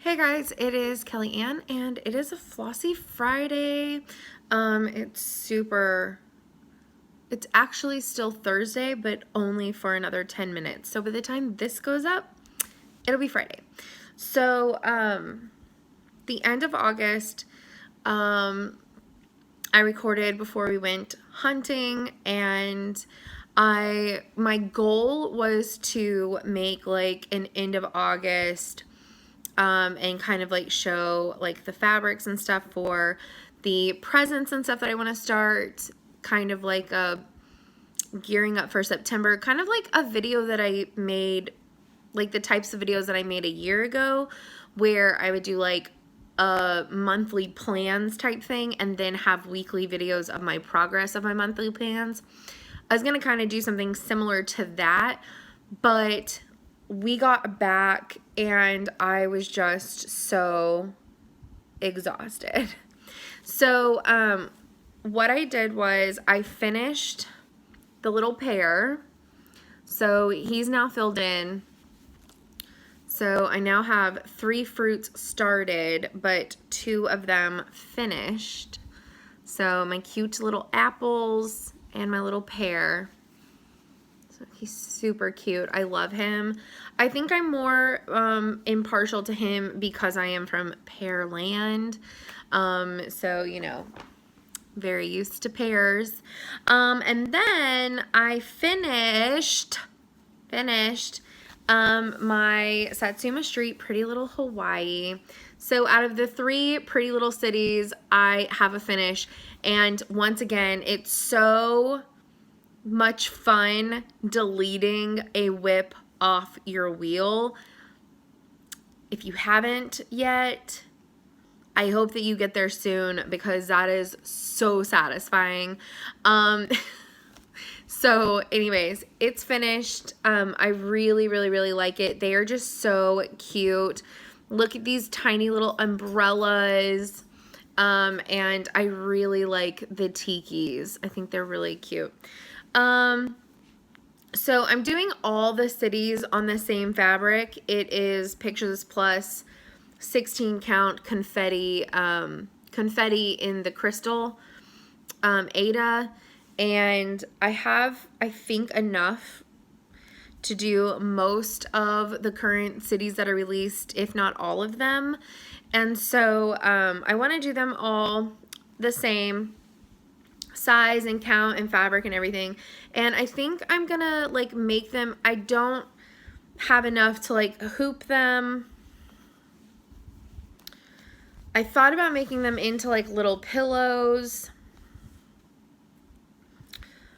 Hey guys, it is Kelly Ann and it is a Flossy Friday. It's actually still Thursday, but only for another 10 minutes. So by the time this goes up, it'll be Friday. So, the end of August, I recorded before we went hunting, and my goal was to make like an end of August and kind of like show like the fabrics and stuff for the presents and stuff that I want to start, kind of like a gearing up for September, kind of like a video that I made, like the types of videos that I made a year ago, where I would do like a monthly plans type thing and then have weekly videos of my progress of my monthly plans. I was gonna kind of do something similar to that, but we got back and I was just so exhausted. So what I did was I finished the little pear. So he's now filled in. So I now have 3 fruits started, but 2 of them finished. So my cute little apples and my little pear. So he's super cute. I love him. I think I'm more impartial to him because I am from Pearland. So, you know, very used to pears. And then I finished my Satsuma Street Pretty Little Hawaii. So out of the 3 Pretty Little Cities, I have a finish. And once again, it's so much fun deleting a whip off your wheel. If you haven't yet, I hope that you get there soon because that is so satisfying. So anyways, it's finished. I really like it. They are just so cute. Look at these tiny little umbrellas. And I really like the tikis. I think they're really cute. So I'm doing all the cities on the same fabric. It is Pictures Plus 16 count confetti, confetti in the crystal, Ada. And I have, I think, enough to do most of the current cities that are released, if not all of them. And so I want to do them all the same size and count and fabric and everything. And I think I'm gonna like make them, I don't have enough to like hoop them. I thought about making them into like little pillows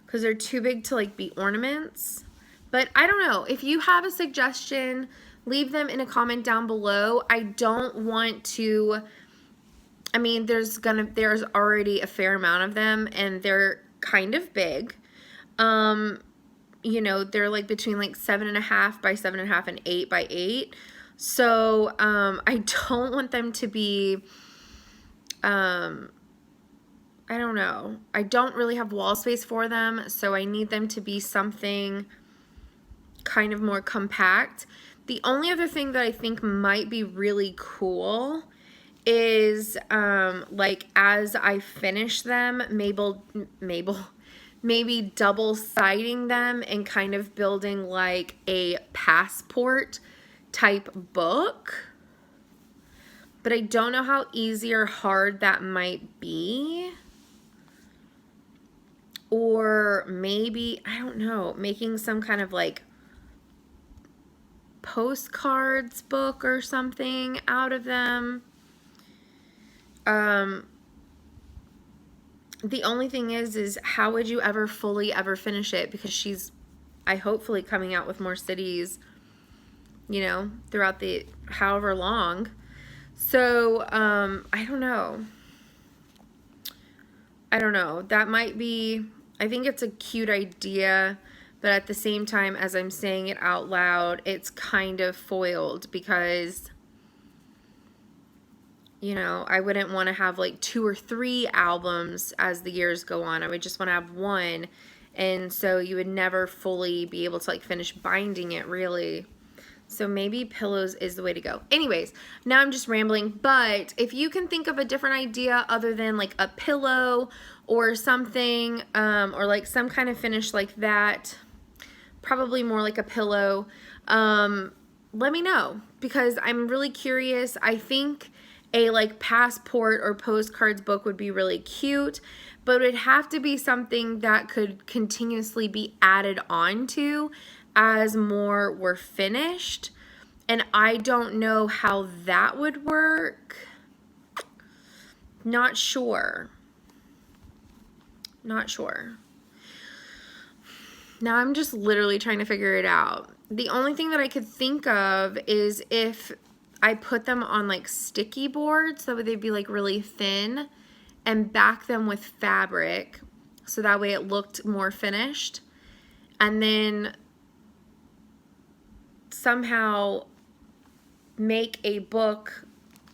because they're too big to like be ornaments. But I don't know. If you have a suggestion, leave them in a comment down below. I don't want to, I mean, there's already a fair amount of them and they're kind of big. You know, they're like between like 7.5 by 7.5 and 8 by 8. So, I don't want them to be, I don't know. I don't really have wall space for them, so I need them to be something kind of more compact. The only other thing that I think might be really cool is like as I finish them, maybe double siding them and kind of building like a passport type book. But I don't know how easy or hard that might be. Or maybe, I don't know, making some kind of like postcards book or something out of them. The only thing is how would you ever fully finish it? Because she's, hopefully coming out with more cities, you know, throughout the however long. So, I don't know. That might be, I think it's a cute idea, but at the same time, as I'm saying it out loud, it's kind of foiled because, you know, I wouldn't want to have like 2 or 3 albums as the years go on. I would just want to have 1. And so you would never fully be able to like finish binding it, really. So maybe pillows is the way to go. Anyways, now I'm just rambling, but if you can think of a different idea other than like a pillow or something, or like some kind of finish like that, probably more like a pillow, let me know, because I'm really curious. I think a like passport or postcards book would be really cute, but it would have to be something that could continuously be added on to as more were finished. And I don't know how that would work. Not sure. Not sure. Now I'm just literally trying to figure it out. The only thing that I could think of is if I put them on like sticky boards, so they'd be like really thin, and back them with fabric so that way it looked more finished, and then somehow make a book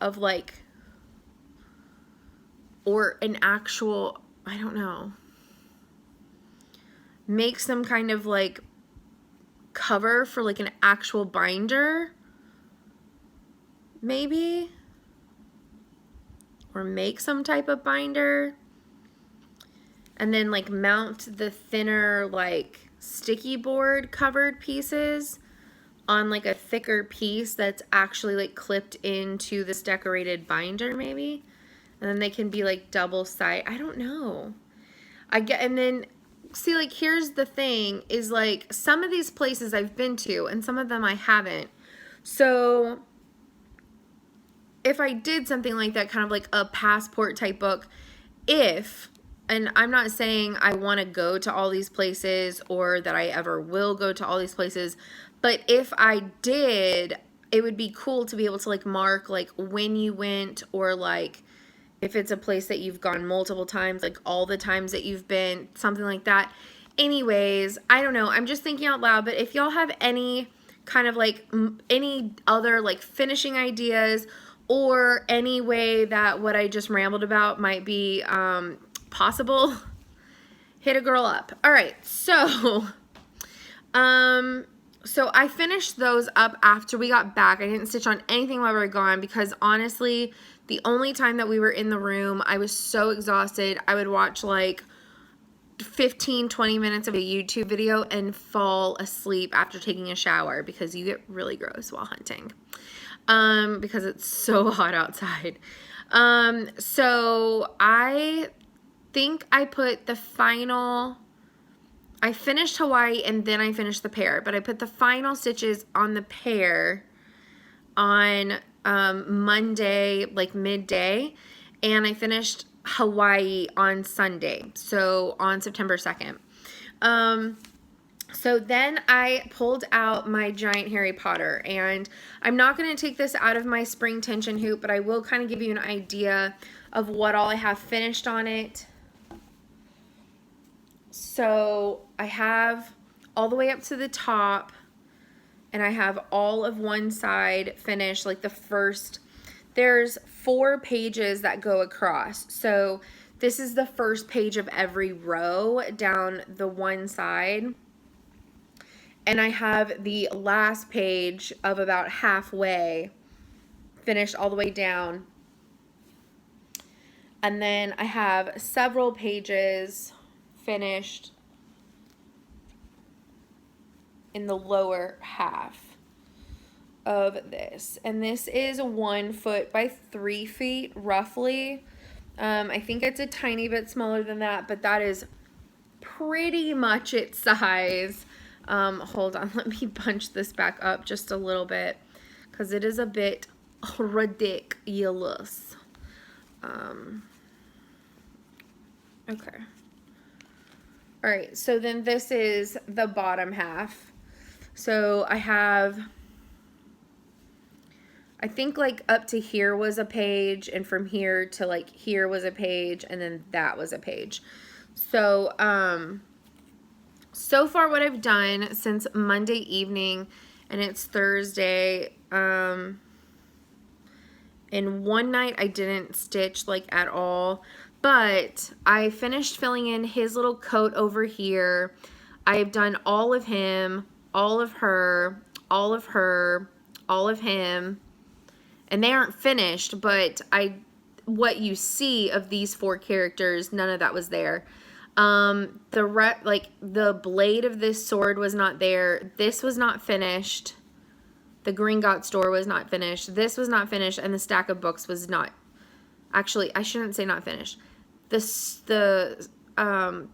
of like, or an actual, I don't know, make some kind of like cover for like an actual binder, maybe, or make some type of binder, and then like mount the thinner like sticky board covered pieces on like a thicker piece that's actually like clipped into this decorated binder maybe, and then they can be like double side. I don't know. And then see, like, here's the thing is like some of these places I've been to and some of them I haven't. So if I did something like that, kind of like a passport type book, and I'm not saying I want to go to all these places or that I ever will go to all these places, but if I did, it would be cool to be able to like mark like when you went, or like if it's a place that you've gone multiple times, like all the times that you've been, something like that. Anyways, I don't know. I'm just thinking out loud, but if y'all have any kind of like any other like finishing ideas, or any way that what I just rambled about might be possible, hit a girl up. All right, so so I finished those up after we got back. I didn't stitch on anything while we were gone because honestly, the only time that we were in the room, I was so exhausted. I would watch like 15-20 minutes of a YouTube video and fall asleep after taking a shower because you get really gross while hunting. Because it's so hot outside. So I think I put the final, I finished Hawaii and then I finished the pear, but I put the final stitches on the pear on Monday, like midday, and I finished Hawaii on Sunday, so on September 2nd. So then I pulled out my giant Harry Potter, and I'm not going to take this out of my spring tension hoop, but I will kind of give you an idea of what all I have finished on it. So I have all the way up to the top, and I have all of one side finished, like the first, there's 4 pages that go across. So this is the first page of every row down the one side. And I have the last page of about halfway finished all the way down. And then I have several pages finished in the lower half of this. And this is 1 foot by 3 feet roughly. I think it's a tiny bit smaller than that, but that is pretty much its size. Hold on, let me bunch this back up just a little bit because it is a bit ridiculous. Okay. All right, so then this is the bottom half. So I have, I think like up to here was a page, and from here to like here was a page, and then that was a page. So, so far what I've done since Monday evening, and it's Thursday, and one night I didn't stitch like at all, but I finished filling in his little coat over here. I've done all of him, all of her, all of her, all of him, and they aren't finished, but what you see of these 4 characters, none of that was there. Like the blade of this sword was not there. This was not finished. The Gringotts door was not finished. This was not finished, and the stack of books was not. Actually, I shouldn't say not finished. The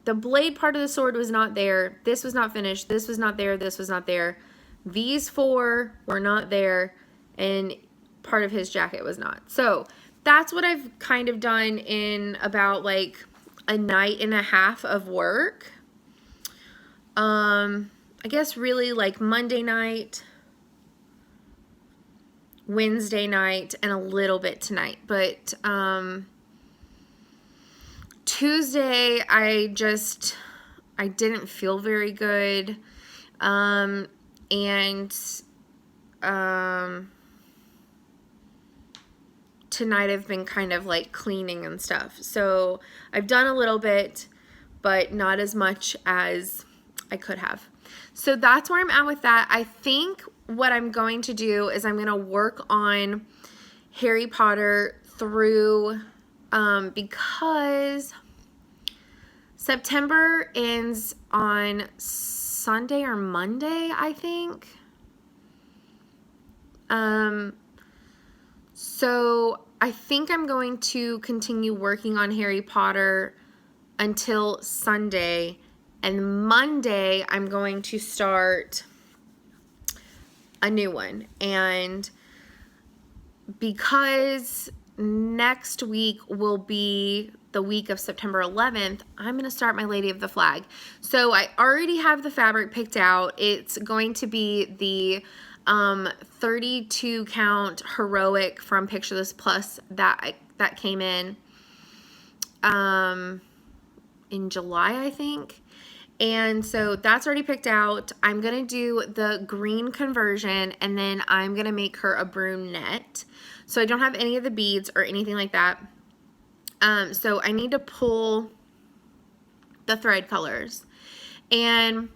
blade part of the sword was not there. This was not finished. This was not there. This was not there. These 4 were not there, and part of his jacket was not. So that's what I've kind of done in about like a night and a half of work. I guess really like Monday night, Wednesday night, and a little bit tonight. But Tuesday, I didn't feel very good. Tonight I've been kind of like cleaning and stuff. So I've done a little bit, but not as much as I could have. So that's where I'm at with that. I think what I'm going to do is I'm going to work on Harry Potter through, because September ends on Sunday or Monday, I think. So I think I'm going to continue working on Harry Potter until Sunday, and Monday I'm going to start a new one. And because next week will be the week of September 11th, I'm going to start my Lady of the Flag. So I already have the fabric picked out. It's going to be the 32 count heroic from Picture This Plus that came in July, I think. And so that's already picked out. I'm going to do the green conversion, and then I'm going to make her a brunette. So I don't have any of the beads or anything like that. So I need to pull the thread colors. And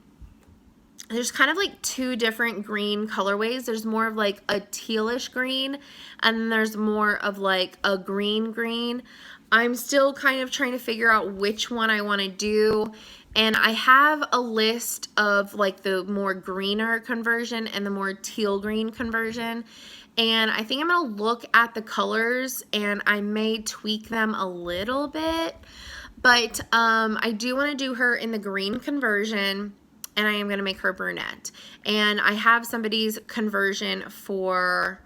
there's kind of like 2 different green colorways. There's more of like a tealish green, and then there's more of like a green. I'm still kind of trying to figure out which one I want to do. And I have a list of like the more greener conversion and the more teal green conversion. And I think I'm going to look at the colors, and I may tweak them a little bit. But I do want to do her in the green conversion, and I am going to make her brunette. And I have somebody's conversion for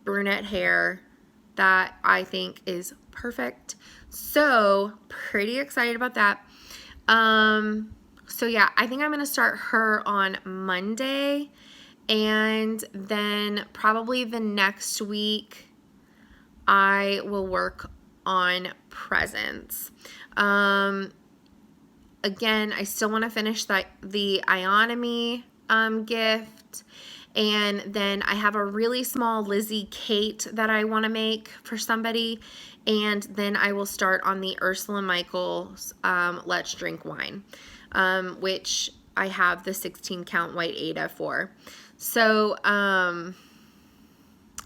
brunette hair that I think is perfect. So pretty excited about that. So yeah, I think I'm going to start her on Monday, and then probably the next week I will work on presents. Again, I still want to finish the Ionomy gift, and then I have a really small Lizzie Kate that I want to make for somebody, and then I will start on the Ursula Michaels Let's Drink Wine, which I have the 16 count white Aida for. So, and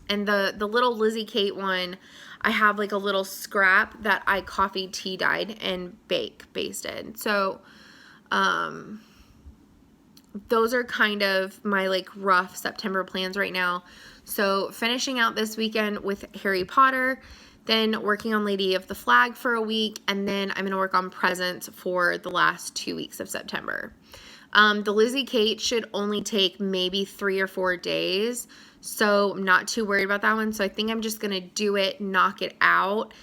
the little Lizzie Kate one, I have like a little scrap that I coffee tea dyed and basted. So, those are kind of my like rough September plans right now. So finishing out this weekend with Harry Potter, then working on Lady of the Flag for a week, and then I'm going to work on presents for the last 2 weeks of September. The Lizzie Kate should only take maybe 3 or 4 days, so I'm not too worried about that one. So I think I'm just going to do it, knock it out.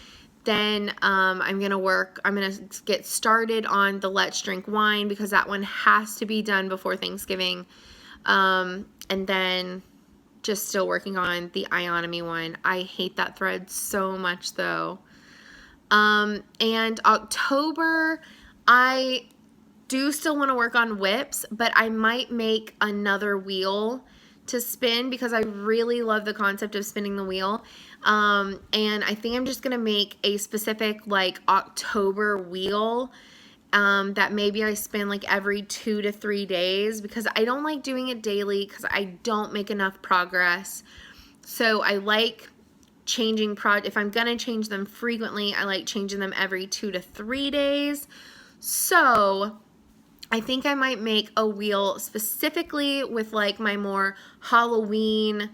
Then I'm going to get started on the Let's Drink Wine, because that one has to be done before Thanksgiving. And then just still working on the Ionomy one. I hate that thread so much though. And October, I do still want to work on whips, but I might make another wheel to spin, because I really love the concept of spinning the wheel. And I think I'm just going to make a specific like October wheel, that maybe I spend like every 2 to 3 days, because I don't like doing it daily because I don't make enough progress. So I like changing if I'm gonna change them frequently, I like changing them every 2 to 3 days. So I think I might make a wheel specifically with like my more Halloween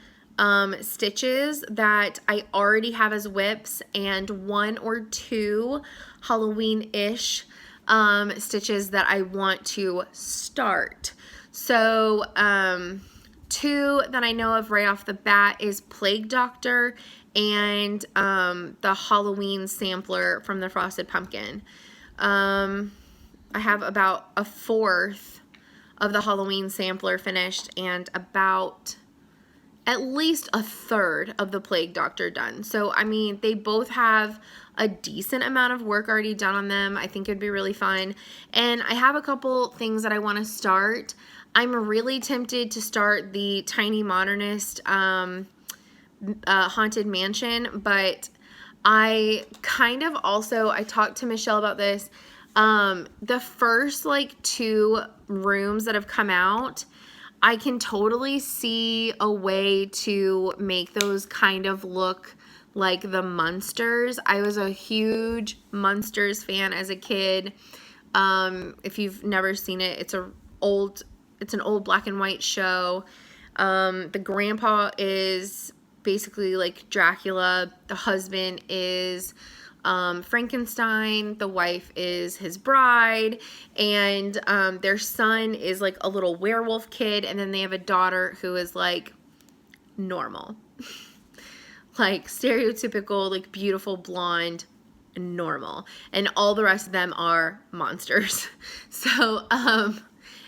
stitches that I already have as whips, and 1 or 2 Halloween-ish stitches that I want to start. So 2 that I know of right off the bat is Plague Doctor and the Halloween sampler from the Frosted Pumpkin. I have about a 1/4 of the Halloween sampler finished and about at least a 1/3 of the Plague Doctor done. So, I mean, they both have a decent amount of work already done on them. I think it'd be really fun. And I have a couple things that I want to start. I'm really tempted to start the Tiny Modernist Haunted Mansion, but I kind of also, I talked to Michelle about this. The first like 2 rooms that have come out, I can totally see a way to make those kind of look like the Munsters. I was a huge Munsters fan as a kid. If you've never seen it, it's an old black and white show. The grandpa is basically like Dracula. The husband is Frankenstein, the wife is his bride, and their son is like a little werewolf kid, and then they have a daughter who is like normal. Like stereotypical, like beautiful blonde, normal, and all the rest of them are monsters. So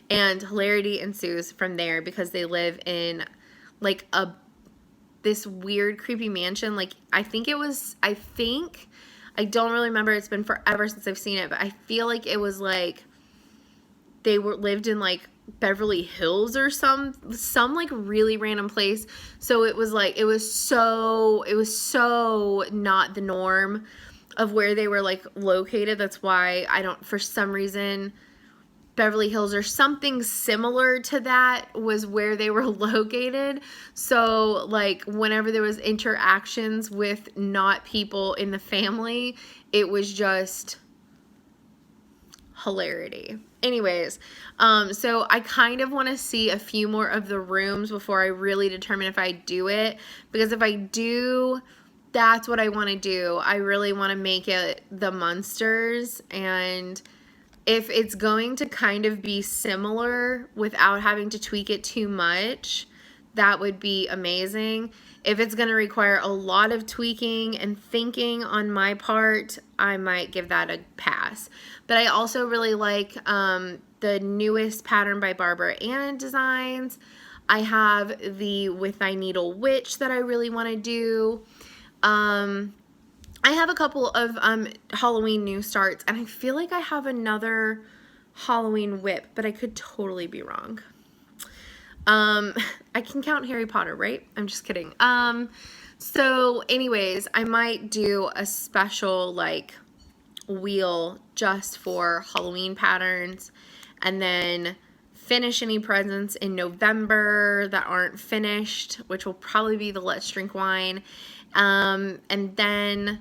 and hilarity ensues from there because they live in like this weird creepy mansion. Like I don't really remember, it's been forever since I've seen it, but I feel like it was like they lived in like Beverly Hills or some like really random place. So it was like it was so not the norm of where they were like located. That's why for some reason Beverly Hills or something similar to that was where they were located. So like whenever there was interactions with not people in the family, it was just hilarity. Anyways, so I kind of want to see a few more of the rooms before I really determine if I do it, because if I do, that's what I want to do. I really want to make it the Munsters, and if it's going to kind of be similar without having to tweak it too much, that would be amazing. If it's going to require a lot of tweaking and thinking on my part, I might give that a pass. But I also really like the newest pattern by Barbara Ann Designs. I have the With Thy Needle Witch that I really want to do. I have a couple of Halloween new starts, and I feel like I have another Halloween whip, but I could totally be wrong. I can count Harry Potter, right? I'm just kidding. So anyways, I might do a special like wheel just for Halloween patterns, and then finish any presents in November that aren't finished, which will probably be the Let's Drink Wine. And then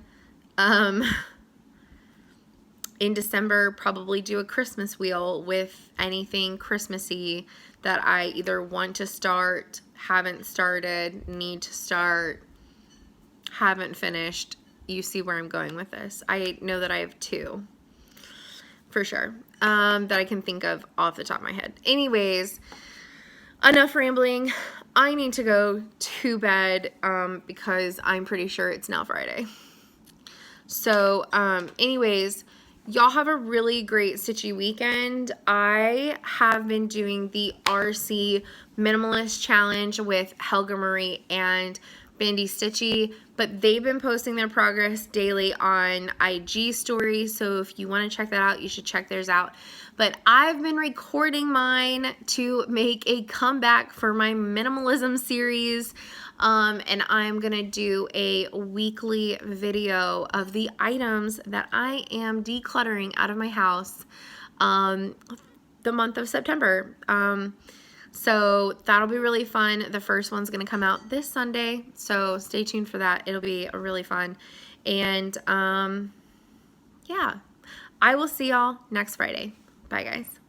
in December, probably do a Christmas wheel with anything Christmassy that I either want to start, haven't started, need to start, haven't finished. You see where I'm going with this. I know that I have 2 for sure that I can think of off the top of my head. Anyways, enough rambling. I need to go to bed because I'm pretty sure it's now Friday. So anyways, y'all have a really great stitchy weekend. I have been doing the RC Minimalist Challenge with Helga Marie and Bandy Stitchy, but they've been posting their progress daily on IG stories, so if you want to check that out, you should check theirs out. But I've been recording mine to make a comeback for my minimalism series. And I'm going to do a weekly video of the items that I am decluttering out of my house the month of September. So that'll be really fun. The first one's going to come out this Sunday, so stay tuned for that. It'll be really fun. And yeah, I will see y'all next Friday. Bye, guys.